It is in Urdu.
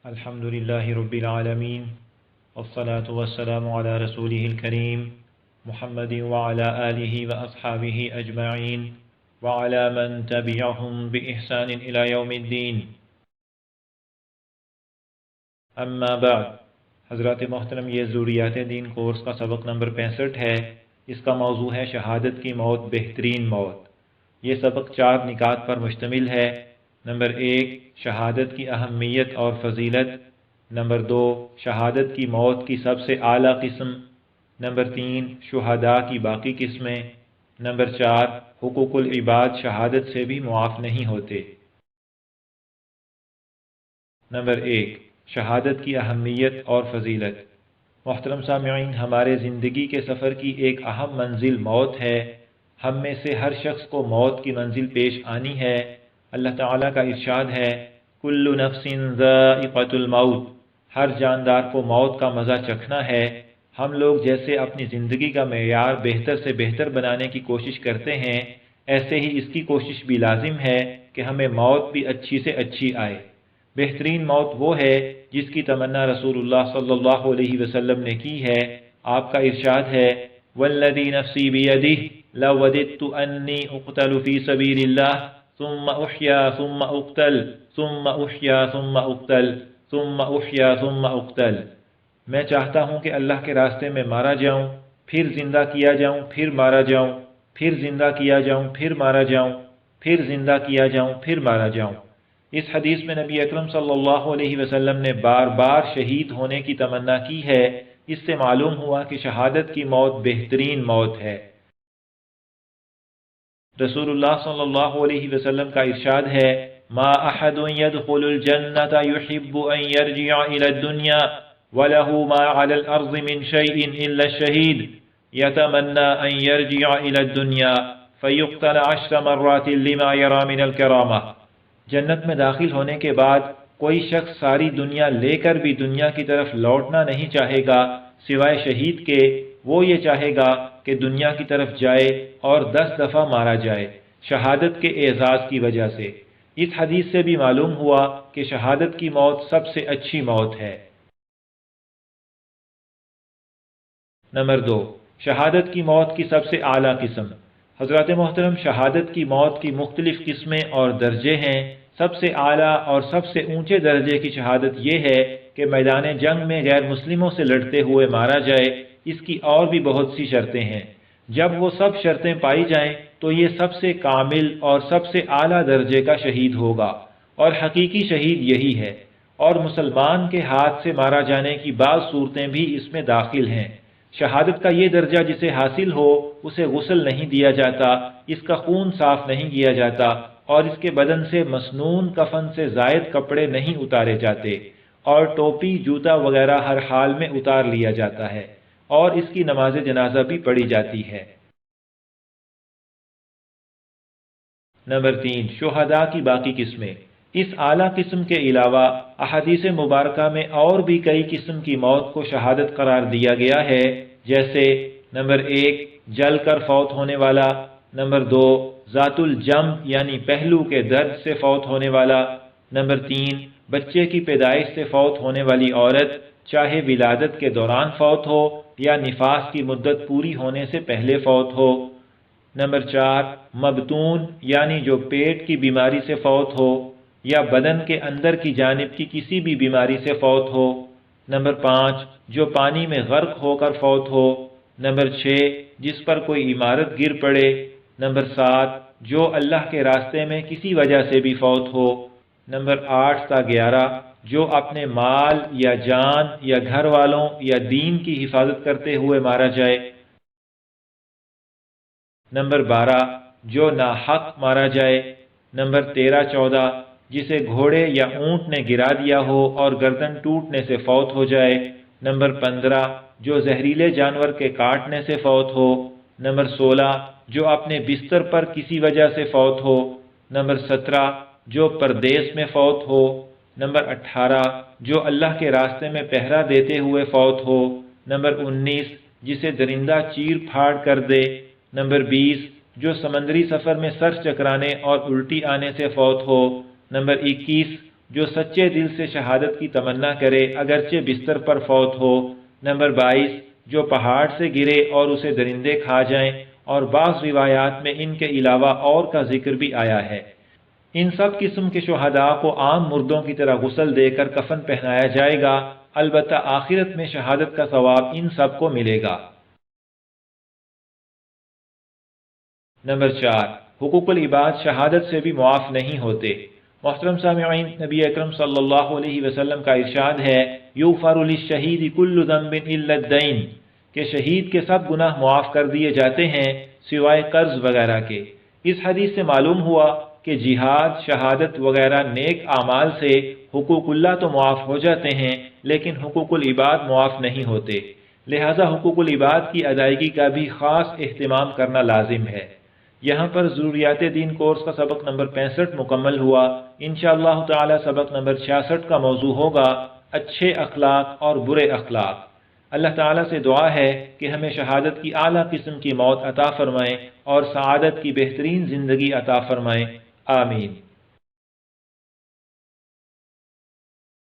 الحمد لله رب العالمين والصلاة والسلام على رسوله الكريم محمد وعلى آله وأصحابه أجمعين وعلى من تبعهم بإحسان إلى يوم الدين اما بعد حضرات محترم، یہ ضروریات دین کورس کا سبق نمبر 65 ہے۔ اس کا موضوع ہے شہادت کی موت بہترین موت۔ یہ سبق 4 نکات پر مشتمل ہے۔ نمبر 1، شہادت کی اہمیت اور فضیلت۔ نمبر 2، شہادت کی موت کی سب سے اعلیٰ قسم۔ نمبر 3، شہداء کی باقی قسمیں۔ نمبر 4، حقوق العباد شہادت سے بھی معاف نہیں ہوتے۔ نمبر 1، شہادت کی اہمیت اور فضیلت۔ محترم سامعین، ہمارے زندگی کے سفر کی ایک اہم منزل موت ہے۔ ہم میں سے ہر شخص کو موت کی منزل پیش آنی ہے۔ اللہ تعالیٰ کا ارشاد ہے، کل نفس ذائقۃ الموت، ہر جاندار کو موت کا مزہ چکھنا ہے۔ ہم لوگ جیسے اپنی زندگی کا معیار بہتر سے بہتر بنانے کی کوشش کرتے ہیں، ایسے ہی اس کی کوشش بھی لازم ہے کہ ہمیں موت بھی اچھی سے اچھی آئے۔ بہترین موت وہ ہے جس کی تمنا رسول اللہ صلی اللہ علیہ وسلم نے کی ہے۔ آپ کا ارشاد ہے، والذی نفسی بیدہ لوددت انی اقتل فی سبیل اللہ ثم احیا ثم اقتل ثم احیا ثم اقتل ثم احیا ثم اقتل۔ میں چاہتا ہوں کہ اللہ کے راستے میں مارا جاؤں، پھر زندہ کیا جاؤں، پھر مارا جاؤں، پھر زندہ کیا جاؤں، پھر مارا جاؤں، پھر زندہ کیا جاؤں، پھر مارا جاؤں۔ اس حدیث میں نبی اکرم صلی اللہ علیہ وسلم نے بار بار شہید ہونے کی تمنا کی ہے۔ اس سے معلوم ہوا کہ شہادت کی موت بہترین موت ہے۔ رسول اللہ صلی اللہ علیہ وسلم کا ارشاد ہے، ما احد يدخل الجنة يحب ان يرجع الى الدنيا وله ما على الارض من شيء الا الشهيد يتمنى ان يرجع الى الدنيا فيقتل 10 مرات لما يرى من الكرامة۔ جنت میں داخل ہونے کے بعد کوئی شخص ساری دنیا لے کر بھی دنیا کی طرف لوٹنا نہیں چاہے گا سوائے شہید کے۔ وہ یہ چاہے گا کہ دنیا کی طرف جائے اور 10 دفعہ مارا جائے، شہادت کے اعزاز کی وجہ سے۔ اس حدیث سے بھی معلوم ہوا کہ شہادت کی موت سب سے اچھی موت ہے۔ نمبر 2، شہادت کی موت کی سب سے اعلیٰ قسم۔ حضرات محترم، شہادت کی موت کی مختلف قسمیں اور درجے ہیں۔ سب سے اعلیٰ اور سب سے اونچے درجے کی شہادت یہ ہے کہ میدان جنگ میں غیر مسلموں سے لڑتے ہوئے مارا جائے۔ اس کی اور بھی بہت سی شرطیں ہیں۔ جب وہ سب شرطیں پائی جائیں تو یہ سب سے کامل اور سب سے اعلیٰ درجے کا شہید ہوگا، اور حقیقی شہید یہی ہے۔ اور مسلمان کے ہاتھ سے مارا جانے کی بعض صورتیں بھی اس میں داخل ہیں۔ شہادت کا یہ درجہ جسے حاصل ہو اسے غسل نہیں دیا جاتا، اس کا خون صاف نہیں کیا جاتا، اور اس کے بدن سے مسنون کفن سے زائد کپڑے نہیں اتارے جاتے، اور ٹوپی، جوتا وغیرہ ہر حال میں اتار لیا جاتا ہے، اور اس کی نماز جنازہ بھی پڑھی جاتی ہے۔ نمبر 3، شہداء کی باقی قسمیں۔ اس اعلیٰ قسم کے علاوہ احادیث مبارکہ میں اور بھی کئی قسم کی موت کو شہادت قرار دیا گیا ہے، جیسے نمبر 1، جل کر فوت ہونے والا۔ نمبر 2، ذات الجنب یعنی پہلو کے درد سے فوت ہونے والا۔ نمبر 3، بچے کی پیدائش سے فوت ہونے والی عورت، چاہے ولادت کے دوران فوت ہو یا نفاس کی مدت پوری ہونے سے پہلے فوت ہو۔ نمبر 4، مبتون یعنی جو پیٹ کی بیماری سے فوت ہو یا بدن کے اندر کی جانب کی کسی بھی بیماری سے فوت ہو۔ نمبر 5، جو پانی میں غرق ہو کر فوت ہو۔ نمبر 6، جس پر کوئی عمارت گر پڑے۔ نمبر 7، جو اللہ کے راستے میں کسی وجہ سے بھی فوت ہو۔ نمبر 8 تا 11، جو اپنے مال یا جان یا گھر والوں یا دین کی حفاظت کرتے ہوئے مارا جائے۔ نمبر 12، جو ناحق مارا جائے۔ نمبر 13 14، جسے گھوڑے یا اونٹ نے گرا دیا ہو اور گردن ٹوٹنے سے فوت ہو جائے۔ نمبر 15، جو زہریلے جانور کے کاٹنے سے فوت ہو۔ نمبر 16، جو اپنے بستر پر کسی وجہ سے فوت ہو۔ نمبر 17، جو پردیس میں فوت ہو۔ نمبر 18، جو اللہ کے راستے میں پہرا دیتے ہوئے فوت ہو۔ نمبر 19، جسے درندہ چیر پھاڑ کر دے۔ نمبر 20، جو سمندری سفر میں سر چکرانے اور الٹی آنے سے فوت ہو۔ نمبر 21، جو سچے دل سے شہادت کی تمنا کرے اگرچہ بستر پر فوت ہو۔ نمبر 22، جو پہاڑ سے گرے اور اسے درندے کھا جائیں، اور بعض روایات میں ان کے علاوہ اور کا ذکر بھی آیا ہے۔ ان سب قسم کے شہداء کو عام مردوں کی طرح غسل دے کر کفن پہنایا جائے گا، البتہ آخرت میں شہادت کا ثواب ان سب کو ملے گا۔ نمبر 4، حقوق العباد شہادت سے بھی معاف نہیں ہوتے۔ محترم سامعین، نبی اکرم صلی اللہ علیہ وسلم کا ارشاد ہے، یغفر للشہید کل ذنب الا الدین، کہ شہید کے سب گناہ معاف کر دیے جاتے ہیں سوائے قرض وغیرہ کے۔ اس حدیث سے معلوم ہوا کہ جہاد، شہادت وغیرہ نیک اعمال سے حقوق اللہ تو معاف ہو جاتے ہیں، لیکن حقوق العباد معاف نہیں ہوتے، لہذا حقوق العباد کی ادائیگی کا بھی خاص اہتمام کرنا لازم ہے۔ یہاں پر ضروریات دین کورس کا سبق نمبر 65 مکمل ہوا۔ انشاءاللہ تعالی سبق نمبر 66 کا موضوع ہوگا اچھے اخلاق اور برے اخلاق۔ اللہ تعالیٰ سے دعا ہے کہ ہمیں شہادت کی اعلیٰ قسم کی موت عطا فرمائے اور سعادت کی بہترین زندگی عطا فرمائے، آمین۔